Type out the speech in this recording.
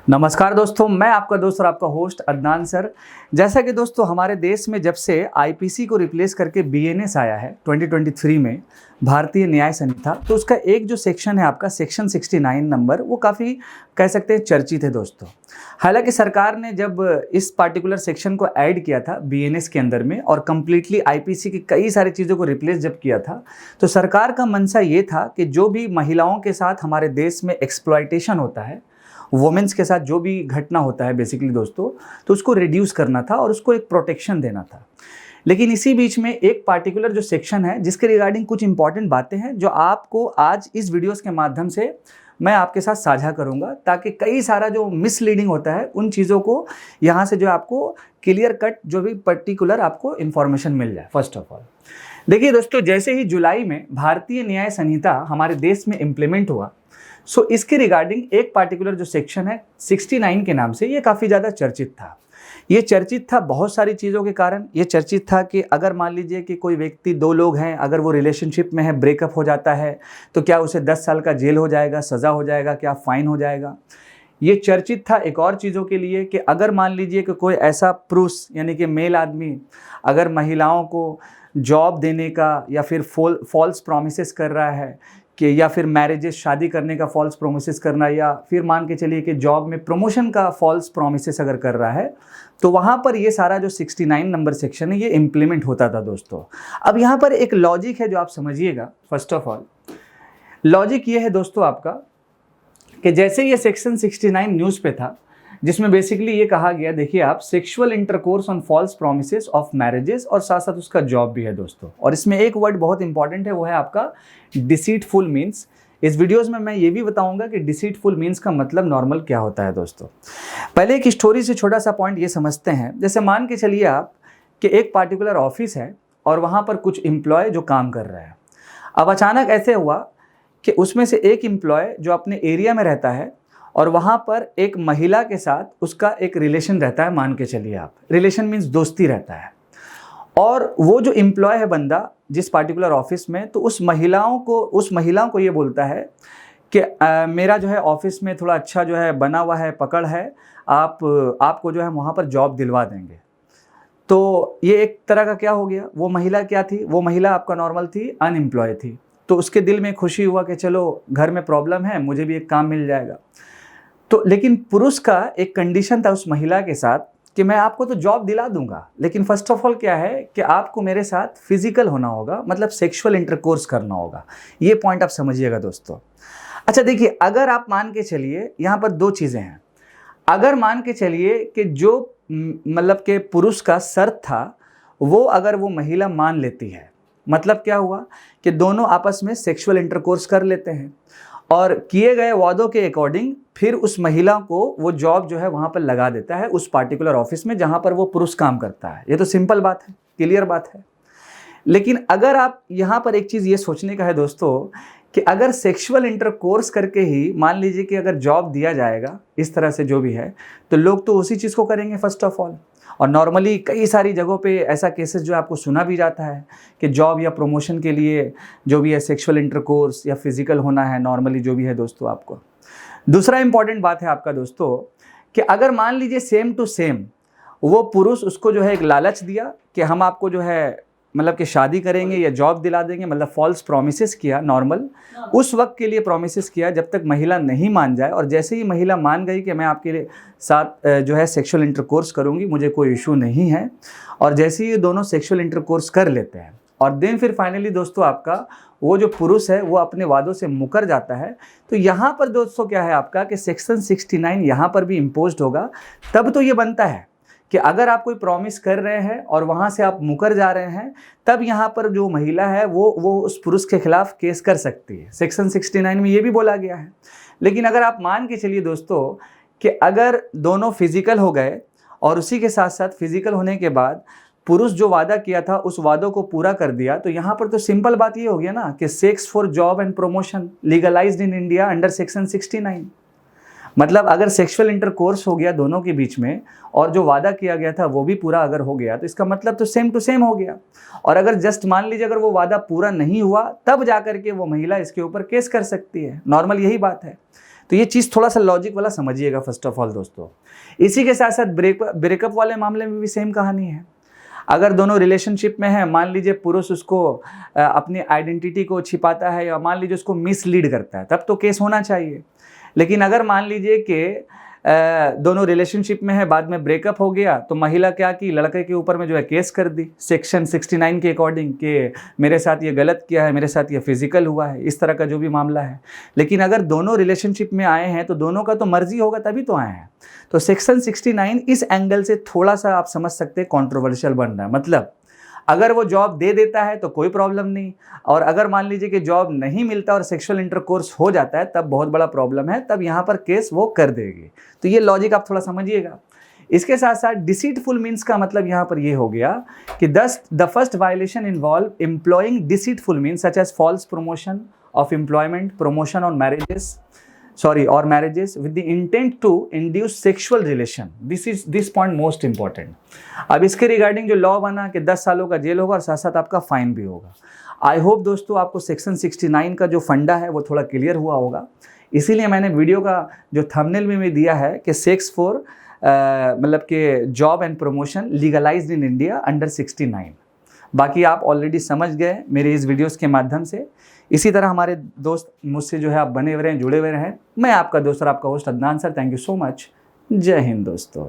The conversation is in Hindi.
नमस्कार दोस्तों, मैं आपका दोस्त और आपका होस्ट अदनान सर। जैसा कि दोस्तों हमारे देश में जब से आईपीसी को रिप्लेस करके बीएनएस आया है 2023 में, भारतीय न्याय संहिता, तो उसका एक जो सेक्शन है आपका सेक्शन 69 नंबर, वो काफ़ी कह सकते हैं चर्चित है दोस्तों। हालांकि सरकार ने जब इस पार्टिकुलर सेक्शन को ऐड किया था बीएनएस के अंदर में और कम्प्लीटली आईपीसी की कई सारी चीज़ों को रिप्लेस जब किया था, तो सरकार का मंशा ये था कि जो भी महिलाओं के साथ हमारे देश में एक्सप्लॉयटेशन होता है, वुमेन्स के साथ जो भी घटना होता है बेसिकली दोस्तों, तो उसको रिड्यूस करना था और उसको एक प्रोटेक्शन देना था। लेकिन इसी बीच में एक पार्टिकुलर जो सेक्शन है जिसके रिगार्डिंग कुछ इंपॉर्टेंट बातें हैं जो आपको आज इस वीडियोस के माध्यम से मैं आपके साथ साझा करूंगा, ताकि कई सारा जो मिसलीडिंग होता है उन चीज़ों को यहाँ से जो आपको क्लियर कट जो भी पर्टिकुलर आपको इन्फॉर्मेशन मिल जाए। फर्स्ट ऑफ ऑल देखिए दोस्तों, जैसे ही जुलाई में भारतीय न्याय संहिता हमारे देश में इम्प्लीमेंट हुआ, सो इसके रिगार्डिंग एक पार्टिकुलर जो सेक्शन है 69 के नाम से, ये काफ़ी ज़्यादा चर्चित था। ये चर्चित था बहुत सारी चीज़ों के कारण। ये चर्चित था कि अगर मान लीजिए कि कोई व्यक्ति, दो लोग हैं, अगर वो रिलेशनशिप में है, ब्रेकअप हो जाता है, तो क्या उसे 10 साल का जेल हो जाएगा, सज़ा हो जाएगा, क्या फ़ाइन हो जाएगा। ये चर्चित था एक और चीज़ों के लिए कि अगर मान लीजिए कि कोई ऐसा पुरुष यानी कि मेल आदमी अगर महिलाओं को जॉब देने का या फिर फॉल्स प्रॉमिसेस कर रहा है कि, या फिर मैरिजेस, शादी करने का फॉल्स प्रोमिसेस करना, या फिर मान के चलिए कि जॉब में प्रमोशन का फॉल्स प्रोमिसेस अगर कर रहा है, तो वहाँ पर ये सारा जो 69 नंबर सेक्शन है ये इम्प्लीमेंट होता था दोस्तों। अब यहाँ पर एक लॉजिक है जो आप समझिएगा। फर्स्ट ऑफ ऑल लॉजिक ये है दोस्तों आपका कि जैसे ये सेक्शन 69 न्यूज़ पे था, जिसमें बेसिकली ये कहा गया, देखिए आप, sexual intercourse on false promises of marriages, और साथ साथ उसका जॉब भी है दोस्तों। और इसमें एक वर्ड बहुत इंपॉर्टेंट है, वो है आपका डिसीटफुल मीन्स। इस वीडियोस में मैं ये भी बताऊंगा कि डिसीटफुल मीन्स का मतलब नॉर्मल क्या होता है दोस्तों। पहले एक स्टोरी से छोटा सा पॉइंट ये समझते हैं। जैसे मान के चलिए आप कि एक पार्टिकुलर ऑफिस है और वहाँ पर कुछ एम्प्लॉय जो काम कर रहे हैं। अब अचानक ऐसे हुआ कि उसमें से एक एम्प्लॉय जो अपने एरिया में रहता है और वहाँ पर एक महिला के साथ उसका एक रिलेशन रहता है। मान के चलिए आप, रिलेशन मीन्स दोस्ती रहता है। और वो जो एम्प्लॉय है बंदा जिस पार्टिकुलर ऑफिस में, तो उस महिलाओं को ये बोलता है कि मेरा जो है ऑफिस में थोड़ा अच्छा जो है बना हुआ है, पकड़ है, आपको जो है वहाँ पर जॉब दिलवा देंगे। तो ये एक तरह का क्या हो गया, वो महिला क्या थी, वो महिला आपका नॉर्मल थी, अनएम्प्लॉय थी। तो उसके दिल में खुशी हुआ कि चलो घर में प्रॉब्लम है, मुझे भी एक काम मिल जाएगा। तो लेकिन पुरुष का एक कंडीशन था उस महिला के साथ कि मैं आपको तो जॉब दिला दूंगा, लेकिन फर्स्ट ऑफ ऑल क्या है कि आपको मेरे साथ फिजिकल होना होगा, मतलब सेक्सुअल इंटरकोर्स करना होगा। ये पॉइंट आप समझिएगा दोस्तों। अच्छा देखिए, अगर आप मान के चलिए, यहाँ पर दो चीज़ें हैं। अगर मान के चलिए कि जो मतलब के पुरुष का शर्त था वो अगर वो महिला मान लेती है, मतलब क्या हुआ कि दोनों आपस में सेक्सुअल इंटरकोर्स कर लेते हैं और किए गए वादों के अकॉर्डिंग फिर उस महिला को वो जॉब जो है वहाँ पर लगा देता है उस पार्टिकुलर ऑफिस में जहाँ पर वो पुरुष काम करता है। ये तो सिंपल बात है, क्लियर बात है। लेकिन अगर आप यहाँ पर एक चीज़ ये सोचने का है दोस्तों कि अगर सेक्सुअल इंटरकोर्स करके ही मान लीजिए कि अगर जॉब दिया जाएगा इस तरह से जो भी है, तो लोग तो उसी चीज़ को करेंगे फर्स्ट ऑफ ऑल। और नॉर्मली कई सारी जगहों पे ऐसा केसेस जो आपको सुना भी जाता है कि जॉब या प्रमोशन के लिए जो भी है सेक्सुअल इंटरकोर्स या फिजिकल होना है, नॉर्मली जो भी है दोस्तों आपको। दूसरा इंपॉर्टेंट बात है आपका दोस्तों कि अगर मान लीजिए सेम टू सेम वो पुरुष उसको जो है एक लालच दिया कि हम आपको जो है मतलब कि शादी करेंगे या जॉब दिला देंगे, मतलब फॉल्स प्रॉमिसेस किया, नॉर्मल उस वक्त के लिए प्रॉमिसेस किया जब तक महिला नहीं मान जाए। और जैसे ही महिला मान गई कि मैं आपके साथ जो है सेक्सुअल इंटरकोर्स करूंगी, मुझे कोई इशू नहीं है, और जैसे ही ये दोनों सेक्सुअल इंटरकोर्स कर लेते हैं और देन फिर फाइनली दोस्तों आपका वो जो पुरुष है वो अपने वादों से मुकर जाता है, तो यहाँ पर दोस्तों क्या है आपका कि सेक्शन 69 यहाँ पर भी इम्पोज्ड होगा। तब तो ये बनता है कि अगर आप कोई प्रॉमिस कर रहे हैं और वहाँ से आप मुकर जा रहे हैं, तब यहाँ पर जो महिला है वो उस पुरुष के खिलाफ केस कर सकती है। सेक्शन 69 में ये भी बोला गया है। लेकिन अगर आप मान के चलिए दोस्तों कि अगर दोनों फिजिकल हो गए और उसी के साथ साथ फिजिकल होने के बाद पुरुष जो वादा किया था उस वादों को पूरा कर दिया, तो यहाँ पर तो सिंपल बात ये हो गया ना कि sex for job and promotion legalised in India under section 69। मतलब अगर सेक्सुअल इंटरकोर्स हो गया दोनों के बीच में और जो वादा किया गया था वो भी पूरा अगर हो गया, तो इसका मतलब तो सेम टू सेम हो गया। और अगर जस्ट मान लीजिए अगर वो वादा पूरा नहीं हुआ, तब जाकर के वो महिला इसके ऊपर केस कर सकती है। नॉर्मल यही बात है। तो ये चीज़ थोड़ा सा लॉजिक वाला समझिएगा फर्स्ट ऑफ ऑल दोस्तों। इसी के साथ साथ ब्रेकअप वाले मामले में भी सेम कहानी है। अगर दोनों रिलेशनशिप में है, मान लीजिए पुरुष उसको अपनी आइडेंटिटी को छिपाता है या मान लीजिए उसको मिसलीड करता है, तब तो केस होना चाहिए। लेकिन अगर मान लीजिए कि दोनों रिलेशनशिप में है, बाद में ब्रेकअप हो गया, तो महिला क्या की, लड़के के ऊपर में जो है केस कर दी सेक्शन 69 के अकॉर्डिंग कि मेरे साथ ये गलत किया है, मेरे साथ ये फिजिकल हुआ है, इस तरह का जो भी मामला है। लेकिन अगर दोनों रिलेशनशिप में आए हैं तो दोनों का तो मर्जी होगा तभी तो आए हैं। तो सेक्शन 69 इस एंगल से थोड़ा सा आप समझ सकते हैं कॉन्ट्रोवर्शियल बन रहा है। मतलब अगर वो जॉब दे देता है तो कोई प्रॉब्लम नहीं, और अगर मान लीजिए कि जॉब नहीं मिलता और सेक्सुअल इंटरकोर्स हो जाता है तब बहुत बड़ा प्रॉब्लम है, तब यहाँ पर केस वो कर देगी। तो ये लॉजिक आप थोड़ा समझिएगा। इसके साथ साथ डिसीटफुल मीन्स का मतलब यहाँ पर ये हो गया कि the first violation involve employing deceitful means such as false promotion of employment, promotion on marriages with the intent to induce sexual relation. This point most important. अब इसके रिगार्डिंग जो लॉ बना कि 10 सालों का जेल होगा और साथ साथ आपका फाइन भी होगा। आई होप दोस्तों आपको सेक्शन 69 का जो फंडा है वो थोड़ा क्लियर हुआ होगा। इसीलिए मैंने वीडियो का जो थंबनेल में भी दिया है कि सेक्स फॉर मतलब कि job and promotion legalised in India under 69। बाकी आप ऑलरेडी समझ गए मेरे इस वीडियोस के माध्यम से। इसी तरह हमारे दोस्त मुझसे जो है आप बने हुए रहें, जुड़े हुए रहें। मैं आपका दोस्त और आपका host Adnan sir. Thank you so much. जय हिंद दोस्तों।